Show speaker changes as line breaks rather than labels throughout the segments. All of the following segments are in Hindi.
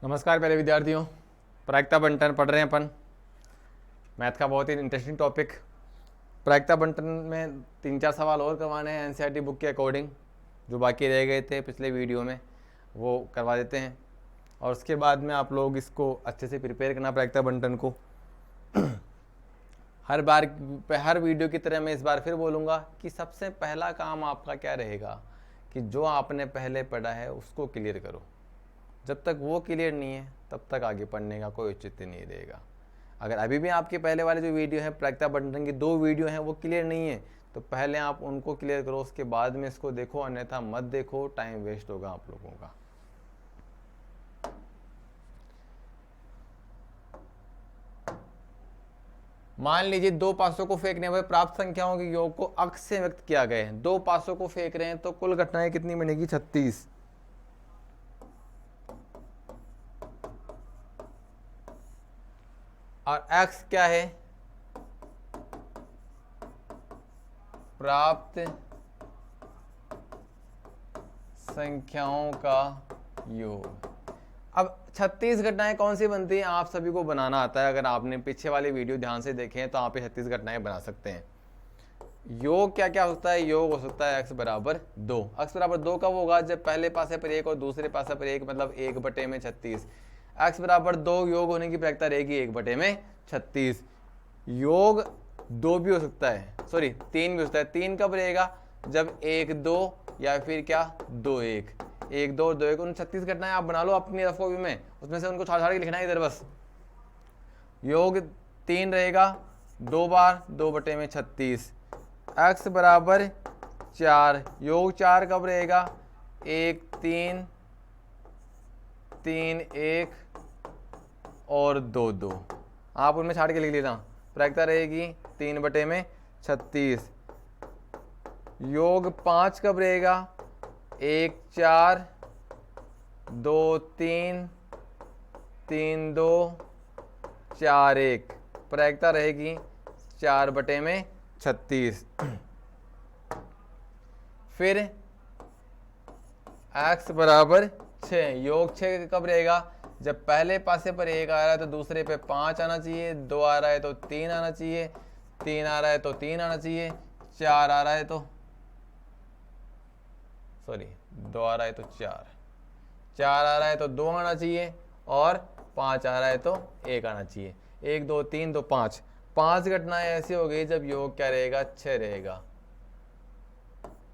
नमस्कार प्यारे विद्यार्थियों, प्रायिकता बंटन पढ़ रहे हैं अपन। मैथ का बहुत ही इंटरेस्टिंग टॉपिक। प्रायिकता बंटन में 3-4 सवाल और करवाने हैं एनसीईआरटी बुक के अकॉर्डिंग, जो बाकी रह गए थे पिछले वीडियो में, वो करवा देते हैं। और उसके बाद में आप लोग इसको अच्छे से प्रिपेयर करना प्रायिकता बंटन को। हर वीडियो की तरह मैं इस बार फिर बोलूँगा कि सबसे पहला काम आपका क्या रहेगा कि जो आपने पहले पढ़ा है उसको क्लियर करो। जब तक वो क्लियर नहीं है तब तक आगे पढ़ने का कोई औचित्य नहीं रहेगा। अगर अभी भी आपके पहले वाले जो वीडियो है प्रायिकता बंटन की 2 वीडियो हैं वो क्लियर नहीं है तो पहले आप उनको क्लियर करो, उसके बाद में इसको देखो, अन्यथा मत देखो, टाइम वेस्ट होगा आप लोगों का। मान लीजिए 2 पासों को फेंकने पर प्राप्त संख्याओं के योग को अक्ष से व्यक्त किया गया है। 2 पासों को फेंक रहे हैं तो कुल घटनाएं कितनी बनेगी? 36। और x क्या है? प्राप्त संख्याओं का योग। अब 36 घटनाएं कौन सी बनती हैं? आप सभी को बनाना आता है। अगर आपने पीछे वाले वीडियो ध्यान से देखे हैं तो आप 36 घटनाएं बना सकते हैं। योग क्या क्या होता है? योग हो सकता है x बराबर 2। x बराबर 2 कब होगा? जब पहले पासे पर 1 और दूसरे पासे पर 1, मतलब 1/36। x बराबर 2 योग होने की प्रायिकता रहेगी 1/36। योग 2 भी हो सकता है, सॉरी 3 भी हो सकता है। 3 कब रहेगा? जब 1 2 या फिर क्या 2 1, 1 2 2 1। उन 36 घटनाएं आप बना लो अपनी रफ कॉपी में, उसमें से उनको छाड़ छाड़ के लिखना है इधर बस। योग 3 रहेगा 2 बार, 2/36। x बराबर 4। योग 4 कब रहेगा? 1 3 3 1 और 2 2। आप उनमें छाड़ के लिख लेना। प्रायिकता रहेगी 3/36। योग 5 कब रहेगा? 1 4 2 3 3 2 4 1। प्रायिकता रहेगी 4/36। फिर x बराबर 6। योग 6 कब रहेगा? जब पहले पासे पर 1 आ रहा है तो दूसरे पे 5 आना चाहिए, 2 आ रहा है तो 3 आना चाहिए, 3 आ रहा है तो 3 आना चाहिए, 4 आ रहा है तो 2 आ रहा है तो 4 आ रहा है तो 2 आना चाहिए, और 5 आ रहा है तो 1 आना चाहिए। 1 2 3 2 5। 5 घटनाएं ऐसी हो गई जब योग क्या रहेगा? 6 रहेगा।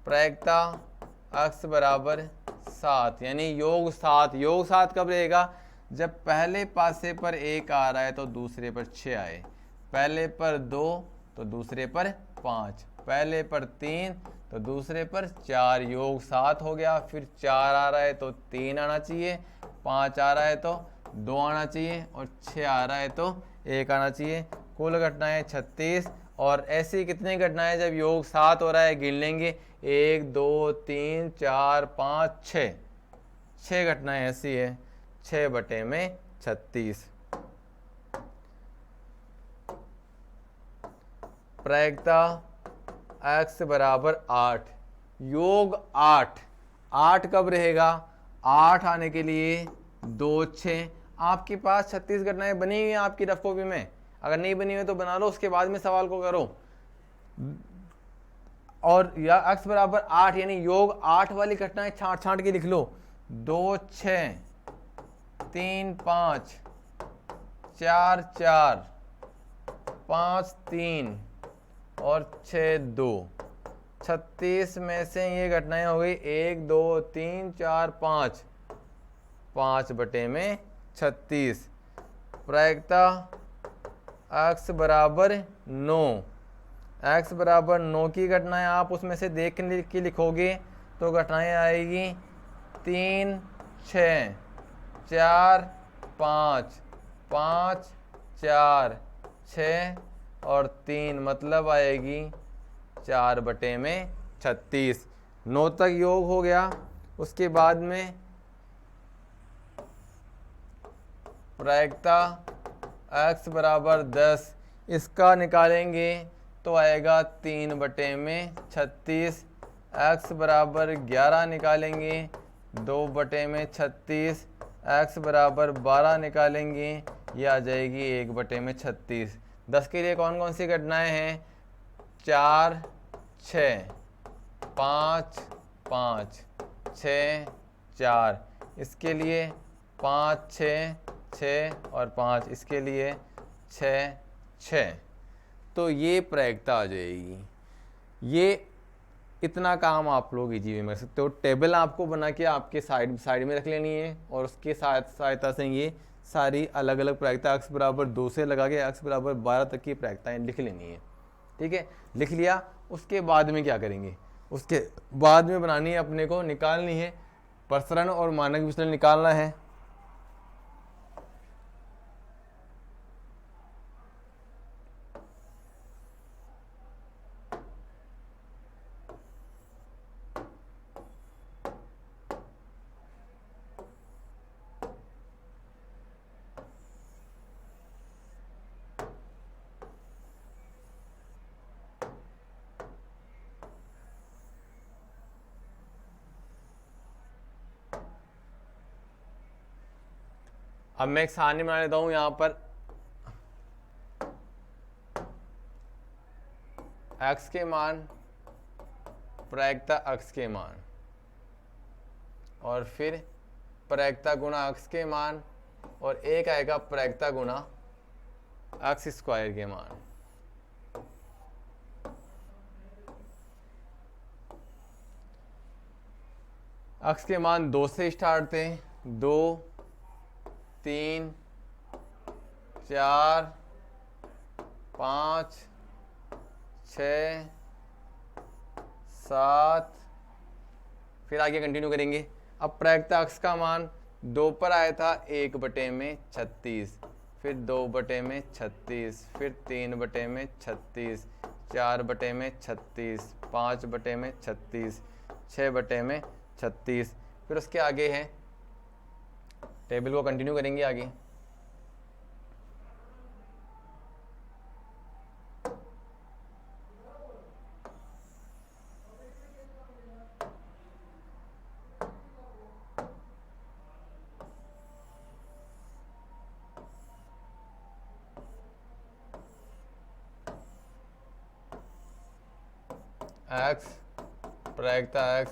प्रायिकता x बराबर 7, यानी योग 7। योग 7 कब रहेगा? जब पहले पासे पर 1 आ रहा है तो दूसरे पर 6 आए, पहले पर 2 तो दूसरे पर 5, पहले पर 3 तो दूसरे पर 4। योग 7 हो गया। फिर 4 आ रहा है तो 3 आना चाहिए, 5 आ रहा है तो 2 आना चाहिए, और 6 आ रहा है तो 1 आना चाहिए। कुल घटनाएं 36। और ऐसी कितनी घटनाएं जब योग 7 हो रहा है? गिन लेंगे। 1 2 3 4 5 6। 6 घटनाएं ऐसी है। 6/36। प्रायिकता x बराबर 8। योग 8। 8 कब रहेगा? 8 आने के लिए 2 6। आपके पास 36 घटनाएं बनी हुई हैं आपकी रफ कॉपी में। अगर नहीं बनी हुई तो बना लो, उसके बाद में सवाल को करो। और या x बराबर 8, यानी योग 8 वाली घटनाएं छांट छांट के लिख लो। 2 6 3 5 4 4 5 3 और 6 2। 36 में से ये घटनाएं हो गई 1 2 3 4 5। 5/36। प्रायिकता x बराबर 9। x बराबर 9 की घटनाएं आप उसमें से देख के लिखोगे तो घटनाएं आएगी 3 6 4 5 5 4 6 और 3, मतलब आएगी 4/36। 9 तक योग हो गया। उसके बाद में प्रायिकता x बराबर 10, इसका निकालेंगे तो आएगा 3/36। x बराबर 11 निकालेंगे 2/36। x बराबर 12 निकालेंगे, ये आ जाएगी 1/36। 10 के लिए कौन कौन सी घटनाएं हैं? 4 6 5 5 6 4, इसके लिए 5 6 6 और 5, इसके लिए 6 6। तो ये प्रायिकता आ जाएगी। ये इतना काम आप लोग इजी वे में कर सकते हो। टेबल आपको बना के आपके साइड में रख लेनी है और उसके सहायता से ये सारी अलग अलग प्रायिकता x बराबर 2 से लगा के x बराबर 12 तक की प्रायिकताएं लिख लेनी है। ठीक है, लिख लिया। उसके बाद में क्या करेंगे? उसके बाद में बनानी है अपने को, निकालनी है प्रसरण और मानक विचलन निकालना है। अब मैं एक सारणी बना लेता हूं यहां पर x के मान, प्रायिकता x के मान, और फिर प्रायिकता गुणा x के मान, और एक आएगा प्रायिकता गुणा x स्क्वायर के मान। x के मान 2 से स्टार्ट थे, 2 3 4 5 6 7, फिर आगे कंटिन्यू करेंगे। अब प्रायिकता x का मान 2 पर आया था 1/36, फिर 2/36, फिर 3/36, 4/36, 5/36, 6/36, फिर उसके आगे है, टेबल को कंटिन्यू करेंगे आगे। x प्रायिकता x,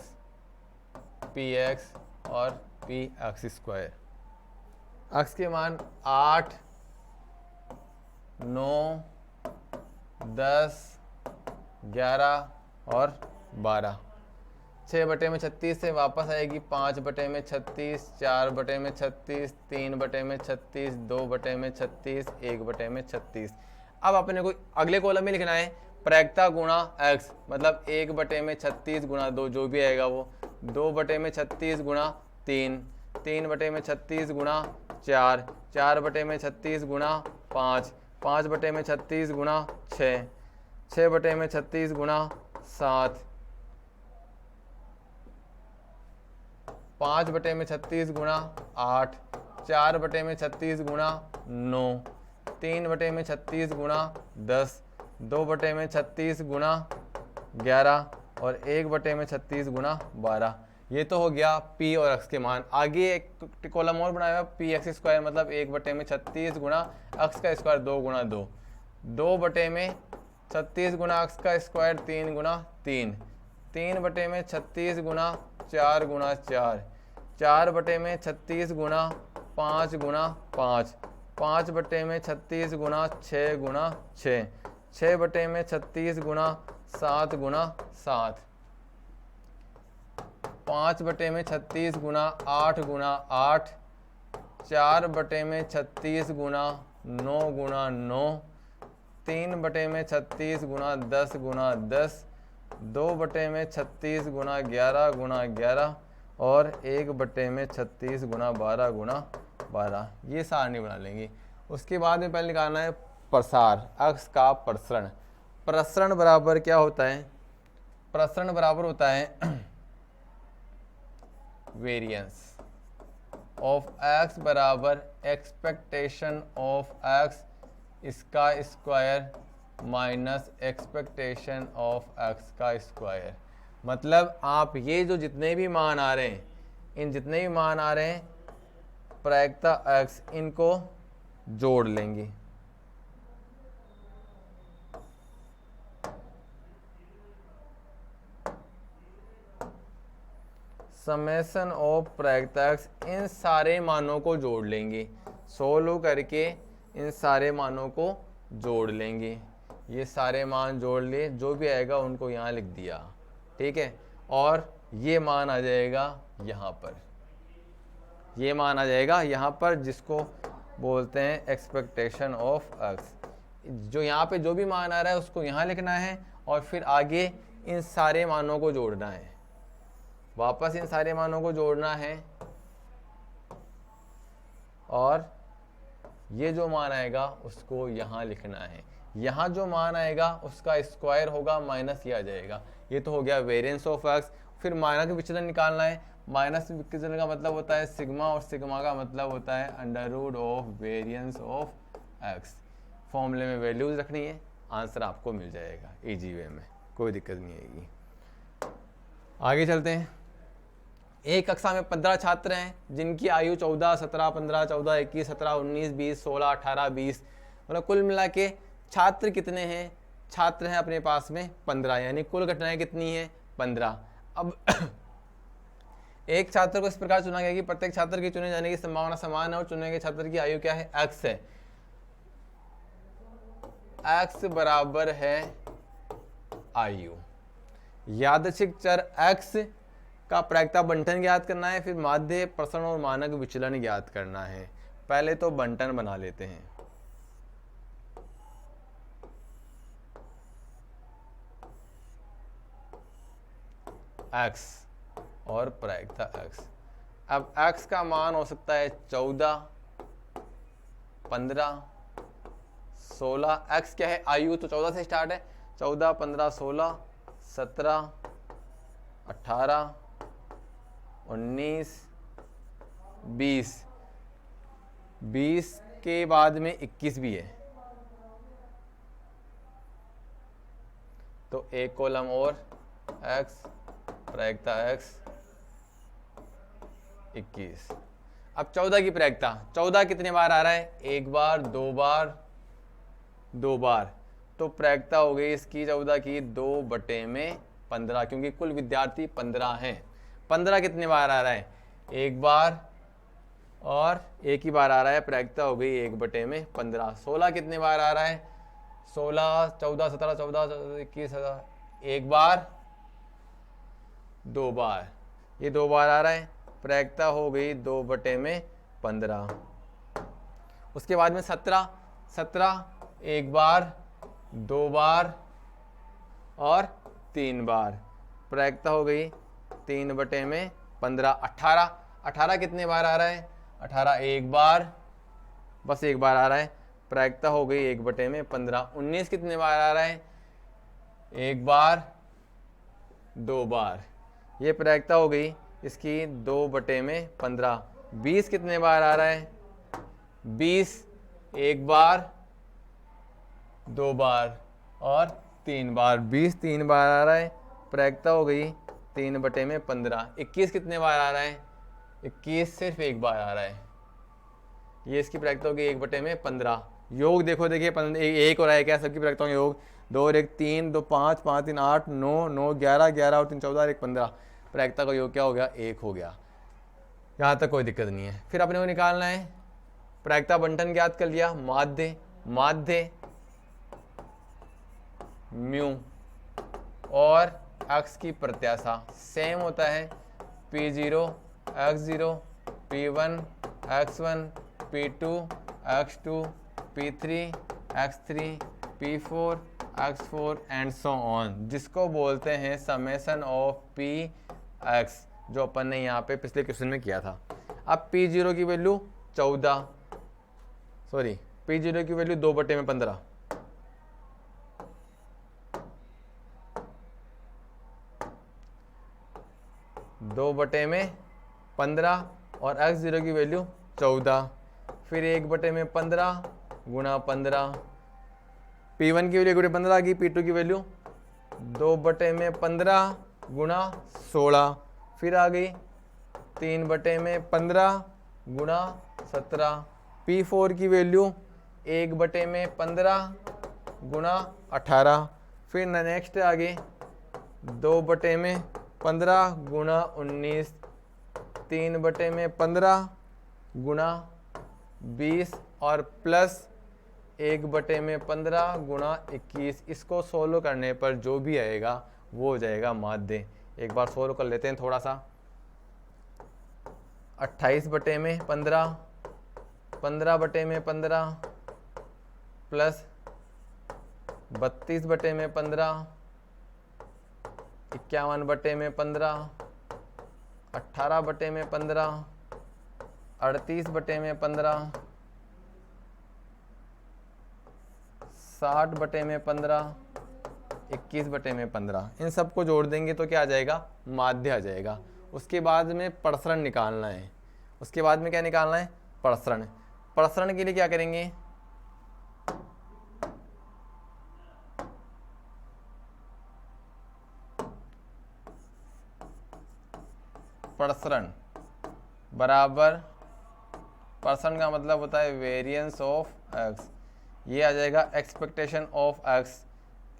px और px स्क्वायर। x के मान 8 9 10 11 और 12। 6/36 से वापस आएगी 5/36, 4/36, 3/36, 2/36, 1/36। अब अपने को अगले कॉलम में लिखना है प्रायिकता गुणा x, मतलब 1/36 गुणा 2, जो भी आएगा वो, 2/36 गुणा 3, 3/36 गुणा 4, 4/36 गुणा 5, 5/36 गुणा 6, 6/36 गुणा 7, 5/36 गुणा 8, 4/36 गुणा 9, 3/36 गुणा 10, 2/36 गुणा 11 और 1/36 गुणा 12। ये तो हो गया p और x के मान। आगे एक कॉलम और बनाया हुआ पी एक्स स्क्वायर, मतलब 1/36 गुणा x का स्क्वायर 2 गुणा 2, 2/36 गुणा x का स्क्वायर 3 गुणा 3, 3/36 गुणा 4 गुणा 4, 4/36 गुणा 5 गुणा 5, 5/36 गुणा 6 गुणा 6, 6/36 गुणा 7 गुणा 7, 5/36 गुणा 8 गुणा 8, 4/36 गुणा 9 गुणा 9, 3/36 गुणा 10 गुणा 10, 2/36 गुणा 11 गुणा 11 और 1/36 गुणा 12 गुणा 12। ये सारणी बना लेंगे। उसके बाद में पहले निकालना है प्रसार, x का प्रसरण। प्रसरण बराबर क्या होता है? प्रसरण बराबर होता है वेरिएंस ऑफ x बराबर एक्सपेक्टेशन ऑफ x इसका square minus expectation of x का स्क्वायर। मतलब आप ये जो जितने भी मान आ रहे हैं, इन जितने भी मान आ रहे हैं प्रायिकता x, इनको जोड़ लेंगे। समेशन ऑफ प्रायिकता x, इन सारे मानों को जोड़ लेंगे। सोल्व करके इन सारे मानों को जोड़ लेंगे। ये सारे मान जोड़ लिए, जो भी आएगा उनको यहाँ लिख दिया, ठीक है। और ये मान आ जाएगा यहाँ पर, ये मान आ जाएगा यहाँ पर, जिसको बोलते हैं एक्सपेक्टेशन ऑफ x। जो यहाँ पे जो भी मान आ रहा है उसको यहाँ लिखना है और फिर आगे इन सारे मानों को जोड़ना है, वापस इन सारे मानों को जोड़ना है। और ये जो मान आएगा उसको यहाँ लिखना है। यहाँ जो मान आएगा उसका स्क्वायर होगा माइनस ये आ जाएगा। ये तो हो गया वेरिएंस ऑफ एक्स। फिर माइनस विचलन निकालना है। माइनस विचलन का मतलब होता है सिग्मा, और सिग्मा का मतलब होता है under root of variance of x. फॉर्मूले में वैल्यूज रखनी है, आंसर आपको मिल जाएगा इजी वे में, कोई दिक्कत नहीं आएगी। आगे चलते हैं। एक कक्षा में 15 छात्र हैं जिनकी आयु 14, 17, 15, 14, 21, 17, 19, 20, 16, 18, 20, मतलब कुल मिला के छात्र कितने हैं? छात्र हैं अपने पास में 15, यानी कुल घटनाएं कितनी हैं? 15। अब एक छात्र को इस प्रकार चुना गया कि प्रत्येक छात्र के चुने जाने की संभावना समान है और चुने गए छात्र की आयु क्या है? x है। x बराबर है आयु। यादृच्छिक चर x का प्रायिकता बंटन ज्ञात करना है, फिर माध्य, प्रसरण और मानक विचलन ज्ञात करना है। पहले तो बंटन बना लेते हैं। x और प्रायिकता x। अब x का मान हो सकता है 14, 15, 16। x क्या है? आयु, तो 14 से स्टार्ट है। 14, 15, 16, 17, 18, 19, 20। 20 के बाद में 21 भी है, तो एक कॉलम और x, प्रायिकता x 21। अब 14 की प्रायिकता, 14 कितने बार आ रहा है? एक बार, दो बार, दो बार, तो प्रायिकता हो गई इसकी 14 की 2/15, क्योंकि कुल विद्यार्थी 15 हैं। 15 कितने बार आ रहा है? एक बार और एक ही बार आ रहा है, प्रायिकता हो गई 1/15। 16 कितने बार आ रहा है? 16, 14, 17, 14, 21, एक बार, दो बार, ये दो बार आ रहा है, प्रायिकता हो गई 2/15। उसके बाद में 17 एक बार, दो बार और तीन बार, प्रायिकता हो गई 3/15। 18 कितने बार आ रहा है? 18 एक बार, बस एक बार आ रहा है, प्रायिकता हो गई 1/15। 19 कितने बार आ रहा है? एक बार, दो बार, ये प्रायिकता हो गई इसकी 2/15। 20 कितने बार आ रहा है? 20 एक बार, दो बार और तीन बार। 20 तीन बार आ रहा है, प्रायिकता हो गई 3/15। 21 कितने बार आ रहा है? 21 सिर्फ एक बार आ रहा है, ये इसकी प्रायिकता होगी 1/15। योग देखो, देखिए एक और आया क्या? सबकी प्रायिकताओं का योग 2 और 1 3, 2 5, 5 3 8, 9 9 11, 11 और 3 14 और 1 15। प्रायिकता का योग क्या हो गया? 1 हो गया। यहाँ तक कोई दिक्कत नहीं है। फिर अपने को निकालना है प्रायिकता बंटन ज्ञात कर लिया। माध्य म्यू और x की प्रत्याशा सेम होता है P0 x0, P1 x1, P2 x2, P3 x3, P4 x4 and so on, जिसको बोलते हैं समेशन ऑफ Px, जो अपन ने यहाँ पे पिछले क्वेश्चन में किया था। अब P0 की वैल्यू 14, सॉरी P0 की वैल्यू 2/15, दो बटे में 15 और x0 की वैल्यू 14, फिर 1/15 गुणा 15। P1 की वैल्यू 1/15 की, P2 की वैल्यू 2/15 गुणा 16, फिर आ गई 3/15 गुणा 17, P4 की वैल्यू 1/15 गुणा 18, फिर नेक्स्ट आगे 2/15 गुणा 19, 3/15 गुणा 20 और प्लस 1/15 गुणा 21। इसको सोल्व करने पर जो भी आएगा वो हो जाएगा माध्य। एक बार सोल्व कर लेते हैं थोड़ा सा। 28/15, 15/15 प्लस 32/15, 51/15, 18/15, 38/15, 60/15, 21/15। इन सबको जोड़ देंगे तो क्या आ जाएगा? माध्य आ जाएगा। उसके बाद में प्रसरण निकालना है। उसके बाद में क्या निकालना है? प्रसरण। प्रसरण के लिए क्या करेंगे? प्रसरण बराबर, प्रसरण का मतलब होता है वेरिएंस ऑफ एक्स। ये आ जाएगा एक्सपेक्टेशन ऑफ एक्स।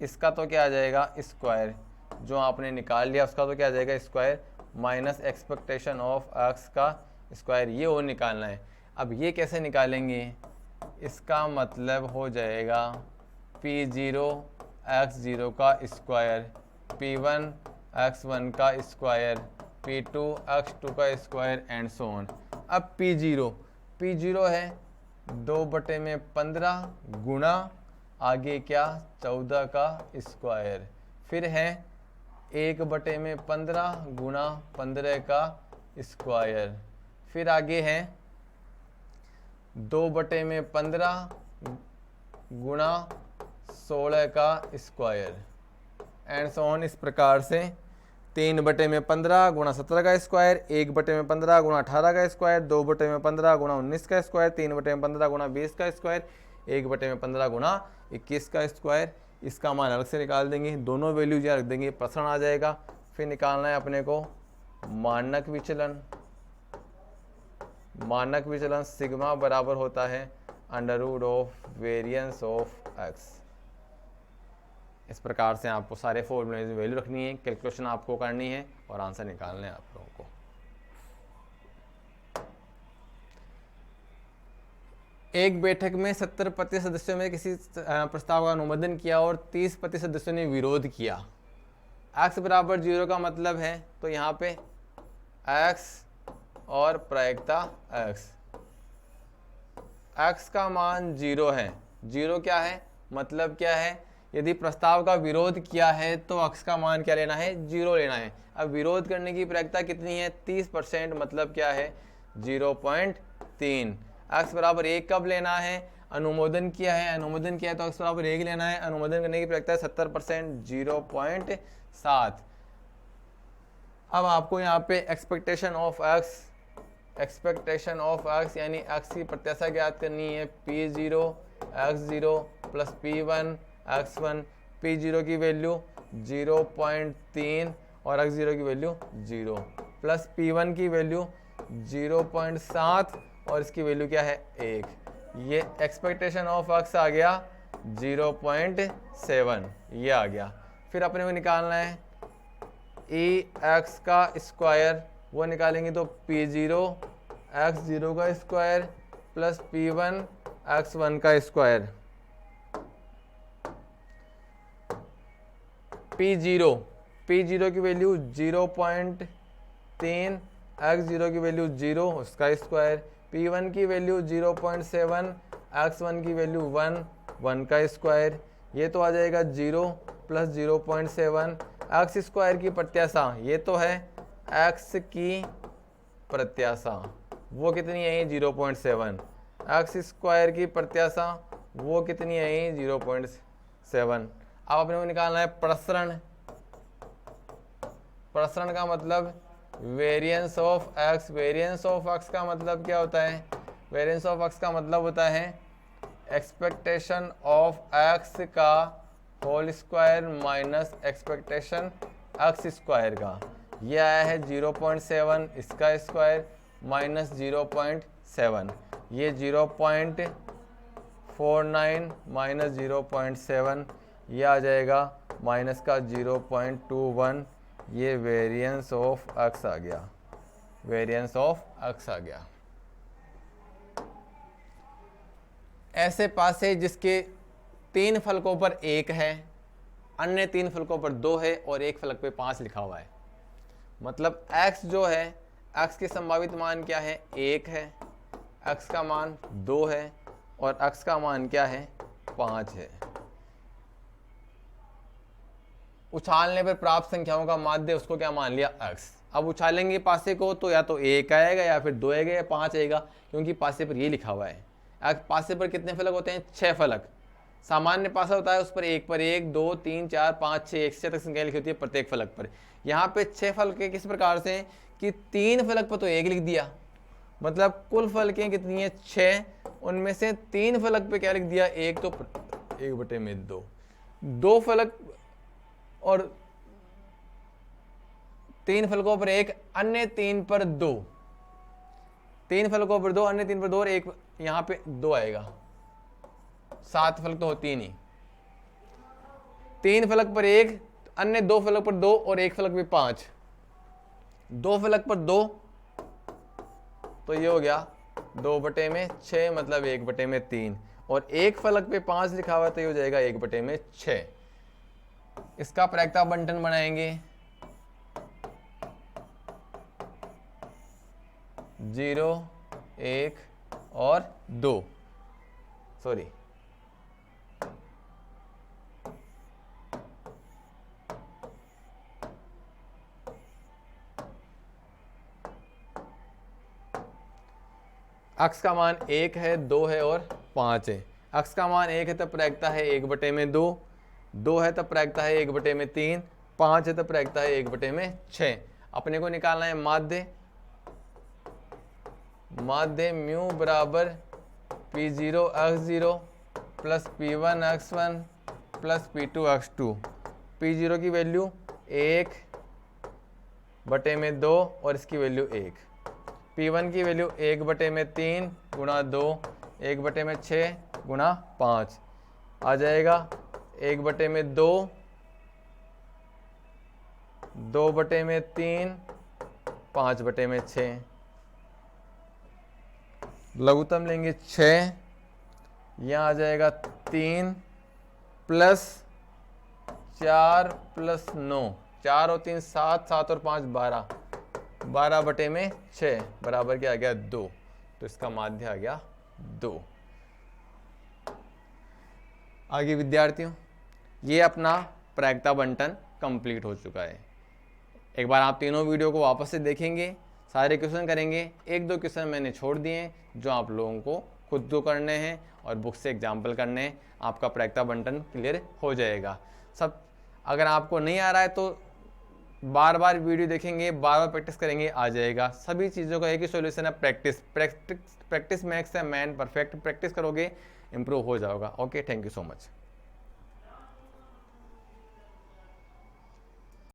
इसका तो क्या आ जाएगा? स्क्वायर। जो आपने निकाल लिया उसका तो क्या आ जाएगा? Square minus expectation of x का स्क्वायर। ये और निकालना है। अब ये कैसे निकालेंगे? इसका मतलब हो जाएगा P0 x0 का स्क्वायर, P1 x1 का स्क्वायर, P2 x2 का स्क्वायर एंड सो ऑन। अब P0 है 2/15 गुणा आगे क्या? 14 का स्क्वायर, फिर है 1/15 गुणा 15 का स्क्वायर, फिर आगे है 2/15 गुणा 16 का स्क्वायर एंड सो ऑन। इस प्रकार से 3/15 गुणा 17 का स्क्वायर, 1/15 गुणा 18 का स्क्वायर, 2/15 गुणा 19 का स्क्वायर, 3/15 गुणा 20 का स्क्वायर, 1/15 गुणा 21 का स्क्वायर। इसका मान अलग से निकाल देंगे, दोनों वैल्यू यहाँ रख देंगे, प्रसरण आ जाएगा। फिर निकालना है अपने को मानक विचलन। मानक विचलन सिग्मा बराबर होता है under root of variance of x. इस प्रकार से आपको सारे फॉर्मूले में वैल्यू रखनी है, कैलकुलेशन आपको करनी है और आंसर निकालने हैं आप लोगों को। एक बैठक में 70% सदस्यों में किसी प्रस्ताव का अनुमोदन किया और 30% सदस्यों ने विरोध किया। x बराबर 0 का मतलब है तो यहाँ पे x और प्रायिकता x का मान 0 है। 0 क्या है? मतलब क्या है? यदि प्रस्ताव का विरोध किया है तो x का मान क्या लेना है? 0 लेना है। अब विरोध करने की प्रायिकता कितनी है? 30%, मतलब क्या है? 0.3। x बराबर 1 कब लेना है? अनुमोदन किया है, अनुमोदन किया है तो x बराबर 1 लेना है। अनुमोदन करने की प्रायिकता है 70%, 0.7। अब आपको यहाँ पे एक्सपेक्टेशन ऑफ x यानी x की प्रत्याशा ज्ञात करनी है। P0 x0 plus P1 x1। P0 की वैल्यू 0.3 और x0 की वैल्यू 0, प्लस P1 की वैल्यू 0.7 और इसकी वैल्यू क्या है? 1। ये एक्सपेक्टेशन ऑफ x आ गया 0.7, ये आ गया। फिर अपने को निकालना है x का स्क्वायर, वो निकालेंगे तो P0 x0 का स्क्वायर प्लस P1 x1 का स्क्वायर। P0 की वैल्यू 0.3, x0 की वैल्यू 0 उसका स्क्वायर, P1 की वैल्यू 0.7, x1 की वैल्यू 1 का स्क्वायर। ये तो आ जाएगा 0 प्लस 0.7। x स्क्वायर की प्रत्याशा, ये तो है x की प्रत्याशा, वो कितनी है? 0.7। x स्क्वायर की प्रत्याशा वो कितनी है? 0.7। अब अपने को निकालना है प्रसरण। प्रसरण का मतलब variance of x। Variance of x का मतलब क्या होता है? वेरिएंस ऑफ x का मतलब होता है एक्सपेक्टेशन ऑफ x का whole square minus expectation x square का। ये आया है 0.7, इसका स्क्वायर माइनस 0.7, ये 0.49 माइनस 0.7, ये आ जाएगा माइनस का 0.21, ये वेरिएंस ऑफ एक्स आ गया, वेरिएंस ऑफ एक्स आ गया। ऐसे पासे जिसके 3 फलकों पर 1 है, अन्य 3 फलकों पर 2 है और एक फलक पे 5 लिखा हुआ है, मतलब x जो है, x के संभावित मान क्या है, 1 है, x का मान 2 है और x का मान क्या है, 5 है। उछालने पर प्राप्त संख्याओं का माध्य उसको क्या मान लिया, x। अब उछालेंगे पासे को तो या तो 1 आएगा या फिर 2 आएगा या 5 आएगा, क्योंकि पासे पर ये लिखा हुआ है। पासे पर कितने फलक होते हैं, 6 फलक। सामान्य पासा होता है उस पर 1 पर 1, 2, 3, 4, 5, 6, 1 से तक संख्या लिखी होती है प्रत्येक फलक पर। यहाँ पे 6 फलकें किस प्रकार से हैं कि 3 फलक पर तो 1 लिख दिया, मतलब कुल फलकें कितनी है, 6, उनमें से 3 फलक पे क्या लिख दिया, 1, तो 1/2। 2 फलक और 3 फलकों पर 1, अन्य 3 पर 2, 3 फलकों पर 2, अन्य 3 पर 2 और 1 यहाँ पे 2 आएगा, 7 फलक तो होती ही नहीं। 3 फलक पर 1, अन्य 2 फलक पर 2 और 1 फलक पे 5, 2 फलक पर 2 तो ये हो गया 2/6, मतलब 1/3, और 1 फलक पे 5 लिखा हुआ तो ये हो जाएगा 1/6। इसका प्रायिकता बंटन बनाएंगे, 0, 1 और 2, सॉरी x का मान 1 है, 2 है और 5 है। x का मान 1 है तब प्रायिकता है 1/2, 2 है तब प्रायिकता है 1/3, 5 है तब प्रायिकता है 1/6। अपने को निकालना है माध्य। माध्य म्यू बराबर P0 x0 plus P1 x1 plus P2 x2। P0 की वैल्यू 1/2 और इसकी वैल्यू 1। P1 की वैल्यू 1/3 गुणा 2, 1/6 गुणा 5 आ जाएगा 1/2, 2/3, 5/6। लघुत्तम लेंगे 6, यहाँ आ जाएगा 3 प्लस 4 प्लस 9, 4 और 3 7, 7 और 5 12, 12/6 बराबर क्या आ गया, 2। तो इसका माध्य आ गया 2। आगे विद्यार्थियों, ये अपना प्रायिकता बंटन कंप्लीट हो चुका है। एक बार आप तीनों वीडियो को वापस से देखेंगे, सारे क्वेश्चन करेंगे। 1-2 क्वेश्चन मैंने छोड़ दिए हैं जो आप लोगों को खुद को करने हैं और बुक से एग्जाम्पल करने हैं। आपका प्रायिकता बंटन क्लियर हो जाएगा। सब अगर आपको नहीं आ रहा है तो बार बार वीडियो देखेंगे, बार बार प्रैक्टिस करेंगे, आ जाएगा। सभी चीज़ों का एक ही सॉल्यूशन है, practice. Practice makes a man perfect. Practice करोगे, इंप्रूव हो जाओगा। Okay, thank you so much.